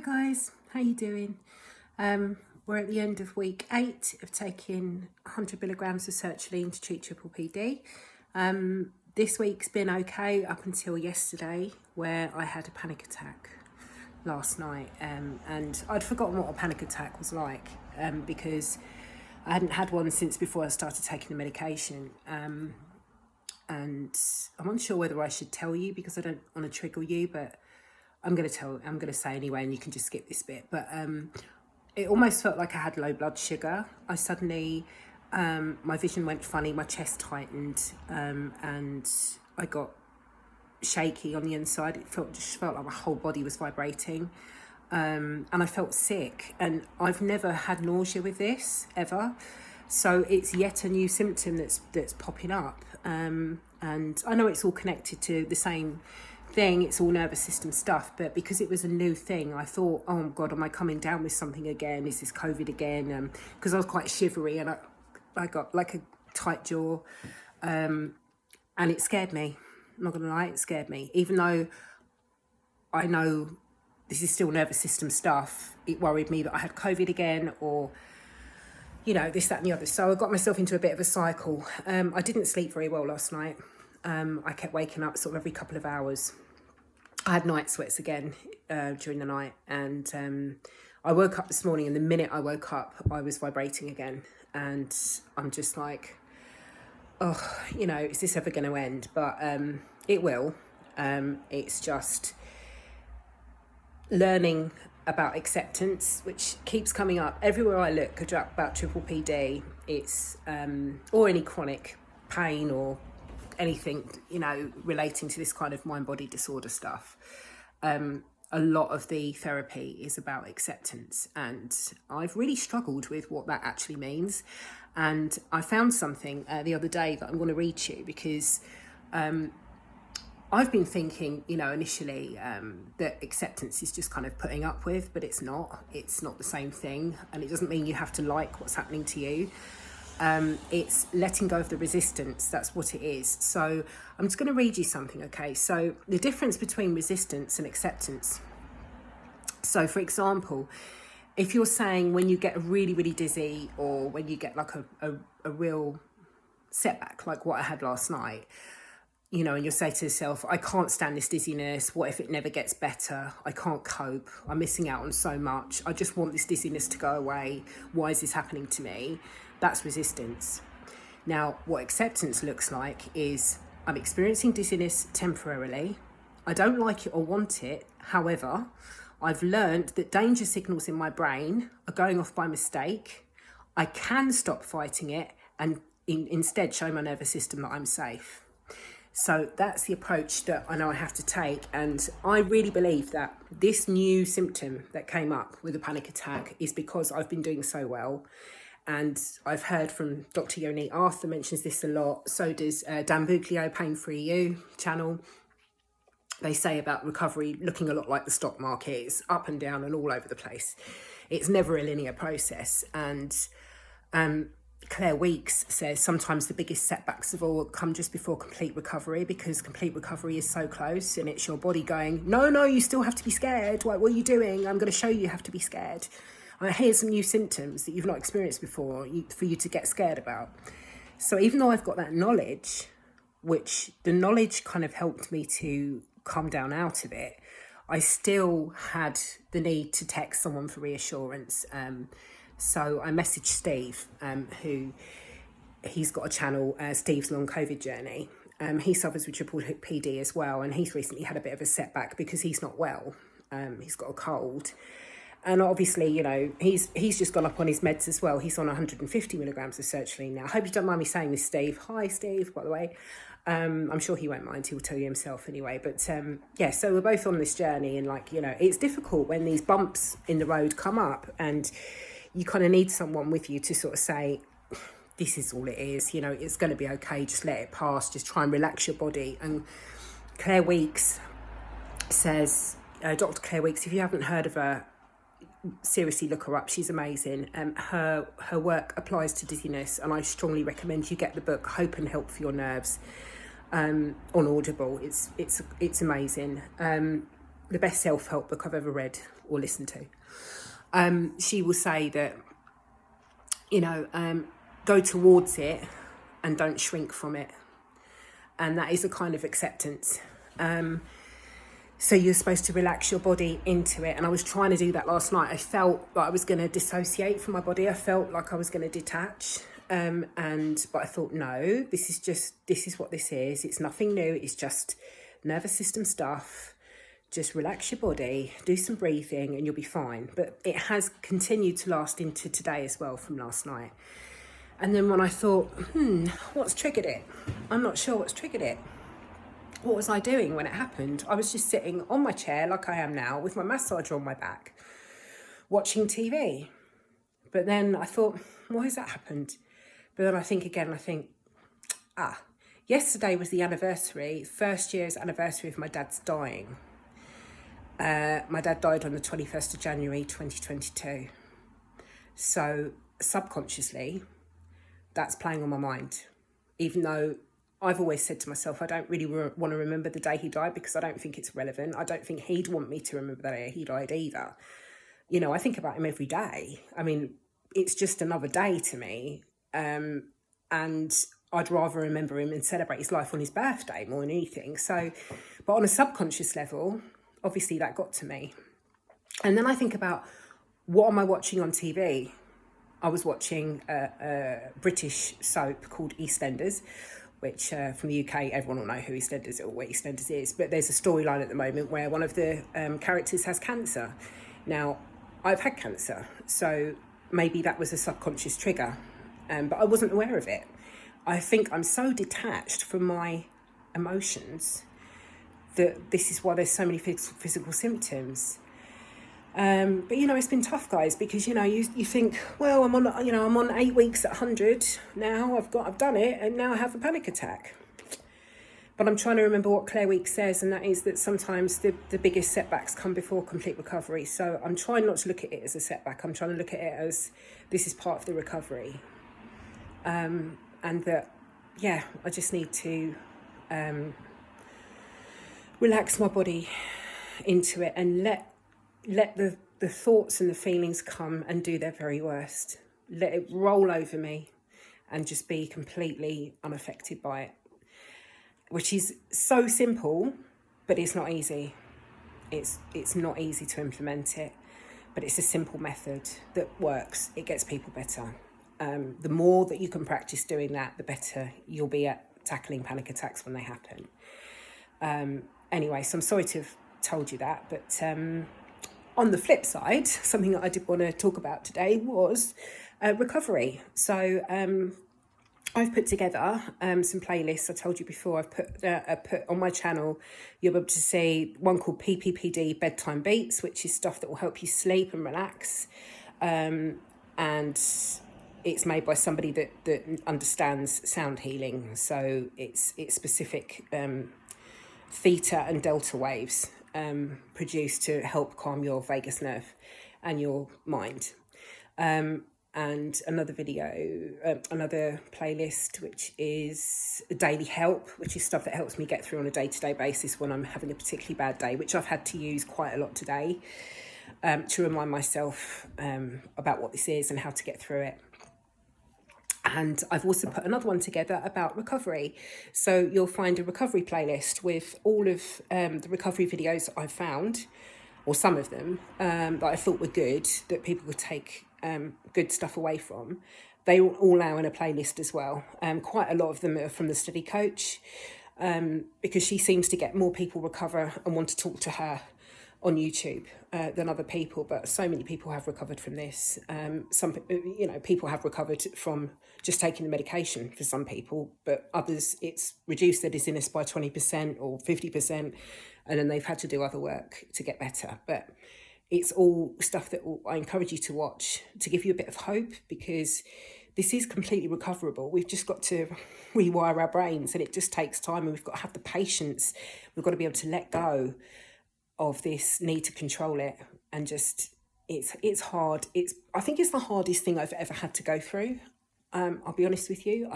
guys, how you doing? We're at the end of week 8 of taking 100 milligrams of sertraline to treat PPPD. This week's been okay up until yesterday, where I had a panic attack last night, and I'd forgotten what a panic attack was like, because I hadn't had one since before I started taking the medication, and I'm unsure whether I should tell you because I don't want to trigger you, but I'm going to say anyway, and you can just skip this bit. But it almost felt like I had low blood sugar. I suddenly, my vision went funny, my chest tightened, and I got shaky on the inside. It just felt like my whole body was vibrating, and I felt sick. And I've never had nausea with this ever, so it's yet a new symptom that's popping up. And I know it's all connected to the same thing, it's all nervous system stuff, but because it was a new thing, I thought, oh God, am I coming down with something again? Is this COVID again? Because I was quite shivery and I got like a tight jaw, and it scared me. I'm not gonna lie, it scared me. Even though I know this is still nervous system stuff, it worried me that I had COVID again, or this, that and the other. So I got myself into a bit of a cycle. I didn't sleep very well last night. I kept waking up sort of every couple of hours. I had night sweats again during the night, and I woke up this morning, and the minute I woke up I was vibrating again, and I'm just like, oh, is this ever going to end? But it will. It's just learning about acceptance, which keeps coming up everywhere I look about PPPD. It's or any chronic pain or anything, relating to this kind of mind-body disorder stuff. A lot of the therapy is about acceptance, and I've really struggled with what that actually means. And I found something the other day that I'm going to read to you, because I've been thinking, initially that acceptance is just kind of putting up with, but it's not the same thing, and it doesn't mean you have to like what's happening to you. It's letting go of the resistance. That's what it is. So I'm just going to read you something, okay? So the difference between resistance and acceptance. So for example, if you're saying when you get really, really dizzy, or when you get like a real setback, like what I had last night, and you'll say to yourself, I can't stand this dizziness. What if it never gets better? I can't cope. I'm missing out on so much. I just want this dizziness to go away. Why is this happening to me? That's resistance. Now, what acceptance looks like is, I'm experiencing dizziness temporarily. I don't like it or want it. However, I've learned that danger signals in my brain are going off by mistake. I can stop fighting it and instead show my nervous system that I'm safe. So that's the approach that I know I have to take. And I really believe that this new symptom that came up with a panic attack is because I've been doing so well. And I've heard from Dr. Yoni Arthur mentions this a lot. So does Dan Buglio, Pain Free You channel. They say about recovery looking a lot like the stock market. It's up and down and all over the place. It's never a linear process. And Claire Weeks says sometimes the biggest setbacks of all come just before complete recovery, because complete recovery is so close, and it's your body going, no, you still have to be scared. What are you doing? I'm going to show you have to be scared. Here's some new symptoms that you've not experienced before for you to get scared about. So even though I've got that knowledge, which the knowledge kind of helped me to come down out of it, I still had the need to text someone for reassurance. So I messaged Steve, who he's got a channel, Steve's Long COVID Journey. He suffers with PPPD as well, and he's recently had a bit of a setback because he's not well. He's got a cold. And obviously, he's just gone up on his meds as well. He's on 150 milligrams of sertraline now. I hope you don't mind me saying this, Steve. Hi, Steve, by the way. I'm sure he won't mind. He'll tell you himself anyway. But yeah, so we're both on this journey, and it's difficult when these bumps in the road come up, and you kind of need someone with you to sort of say, this is all it is. It's going to be okay. Just let it pass. Just try and relax your body. And Claire Weeks says, Dr. Claire Weeks, if you haven't heard of her, seriously look her up. She's amazing. Her work applies to dizziness, and I strongly recommend you get the book Hope and Help for Your Nerves on Audible. It's amazing. The best self-help book I've ever read. or listen to. She will say that, go towards it and don't shrink from it. And that is a kind of acceptance. So you're supposed to relax your body into it. And I was trying to do that last night. I felt like I was going to dissociate from my body. I felt like I was going to detach. But I thought, no, this is what this is. It's nothing new. It's just nervous system stuff. Just relax your body, do some breathing, and you'll be fine. But it has continued to last into today as well from last night. And then when I thought, what's triggered it? I'm not sure what's triggered it. What was I doing when it happened? I was just sitting on my chair like I am now with my massager on my back, watching TV. But then I thought, why has that happened? But then I think again, yesterday was the anniversary, first year's anniversary of my dad's dying. My dad died on the 21st of January 2022. So subconsciously, that's playing on my mind, even though I've always said to myself, I don't really want to remember the day he died because I don't think it's relevant. I don't think he'd want me to remember the day he died either. I think about him every day. I mean, it's just another day to me. And I'd rather remember him and celebrate his life on his birthday more than anything. So, but on a subconscious level, obviously that got to me. And then I think about, what am I watching on TV? I was watching a British soap called EastEnders, which from the UK, everyone will know who EastEnders or what EastEnders is. But there's a storyline at the moment where one of the characters has cancer. Now, I've had cancer, so maybe that was a subconscious trigger, but I wasn't aware of it. I think I'm so detached from my emotions that this is why there's so many physical symptoms. But it's been tough, guys, because you think, well, I'm on 8 weeks at 100 now. I've done it, and now I have a panic attack. But I'm trying to remember what Claire Weeks says, and that is that sometimes the biggest setbacks come before complete recovery. So I'm trying not to look at it as a setback. I'm trying to look at it as this is part of the recovery, and that I just need to relax my body into it and let the thoughts and the feelings come and do their very worst. Let it roll over me and just be completely unaffected by it, which is so simple, but it's not easy. It's not easy to implement it, but it's a simple method that works. It gets people better. The more that you can practice doing that, the better you'll be at tackling panic attacks when they happen. Anyway, so I'm sorry to have told you that, but on the flip side, something that I did want to talk about today was recovery. So I've put together some playlists. I told you before, I've put on my channel, you'll be able to see one called PPPD, Bedtime Beats, which is stuff that will help you sleep and relax. And it's made by somebody that understands sound healing. So it's specific theta and delta waves produced to help calm your vagus nerve and your mind. And another video, another playlist, which is Daily Help, which is stuff that helps me get through on a day-to-day basis when I'm having a particularly bad day, which I've had to use quite a lot today to remind myself about what this is and how to get through it. And I've also put another one together about recovery. So you'll find a recovery playlist with all of the recovery videos that I've found, or some of them, that I thought were good, that people could take good stuff away from. They all now in a playlist as well. Quite a lot of them are from the study coach, because she seems to get more people recover and want to talk to her on YouTube than other people, but so many people have recovered from this. Some people have recovered from just taking the medication for some people, but others it's reduced their dizziness by 20% or 50%, and then they've had to do other work to get better. But it's all stuff that I encourage you to watch to give you a bit of hope, because this is completely recoverable. We've just got to rewire our brains, and it just takes time, and we've got to have the patience. We've got to be able to let go of this need to control it, and just it's hard. I think it's the hardest thing I've ever had to go through. I'll be honest with you.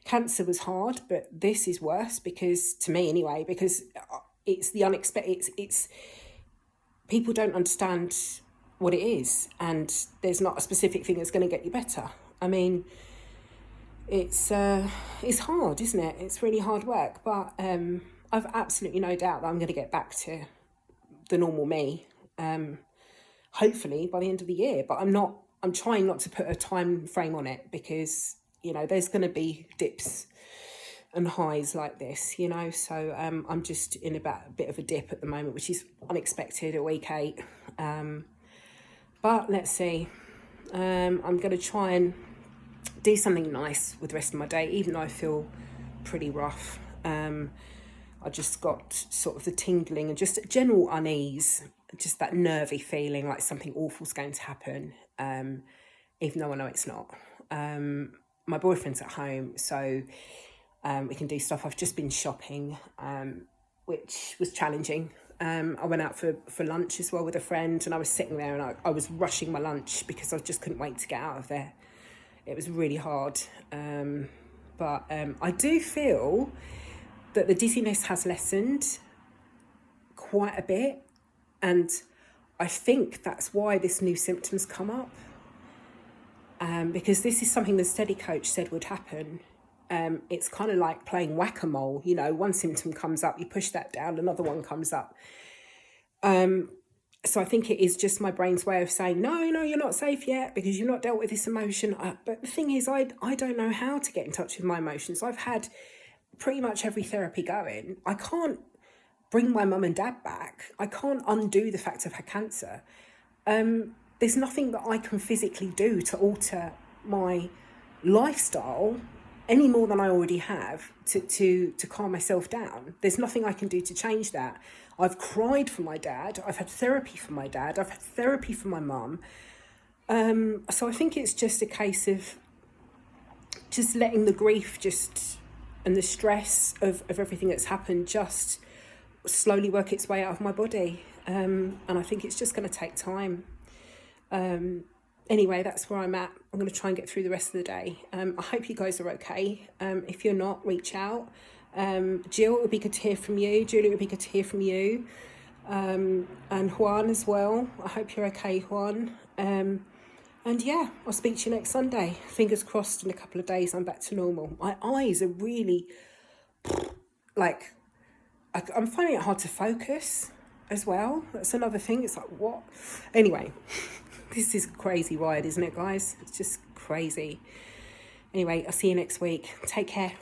Cancer was hard, but this is worse, because to me anyway, because it's the unexpected. It's people don't understand what it is, and there's not a specific thing that's going to get you better. I mean, it's hard, isn't it? It's really hard work, but I've absolutely no doubt that I'm going to get back to the normal me, hopefully by the end of the year. But I'm trying not to put a time frame on it, because, you know, there's going to be dips and highs like this, you know. So I'm just in a bit of a dip at the moment, which is unexpected at week 8. But let's see. I'm going to try and do something nice with the rest of my day, even though I feel pretty rough. I just got sort of the tingling and just general unease, just that nervy feeling like something awful's going to happen, even though I know it's not. My boyfriend's at home, so we can do stuff. I've just been shopping, which was challenging. I went out for lunch as well with a friend, and I was sitting there and I was rushing my lunch because I just couldn't wait to get out of there. It was really hard. But I do feel that the dizziness has lessened quite a bit, and I think that's why this new symptoms come up, because this is something the steady coach said would happen. It's kind of like playing whack-a-mole, you know, one symptom comes up, you push that down, another one comes up. So I think it is just my brain's way of saying, no, you're not safe yet because you've not dealt with this emotion. But the thing is, I don't know how to get in touch with my emotions. I've had pretty much every therapy going. I can't bring my mum and dad back. I can't undo the fact I've had cancer. There's nothing that I can physically do to alter my lifestyle any more than I already have to calm myself down. There's nothing I can do to change that. I've cried for my dad. I've had therapy for my dad. I've had therapy for my mum. So I think it's just a case of just letting the grief and the stress of everything that's happened just slowly work its way out of my body. And I think it's just going to take time. Anyway, that's where I'm at. I'm going to try and get through the rest of the day. I hope you guys are okay. If you're not, reach out. Jill, it would be good to hear from you. Julie, it would be good to hear from you. And Juan as well. I hope you're okay, Juan. And yeah, I'll speak to you next Sunday. Fingers crossed in a couple of days I'm back to normal. My eyes are really, like, I'm finding it hard to focus as well. That's another thing. It's like, what? Anyway, this is a crazy ride, isn't it, guys? It's just crazy. Anyway, I'll see you next week. Take care.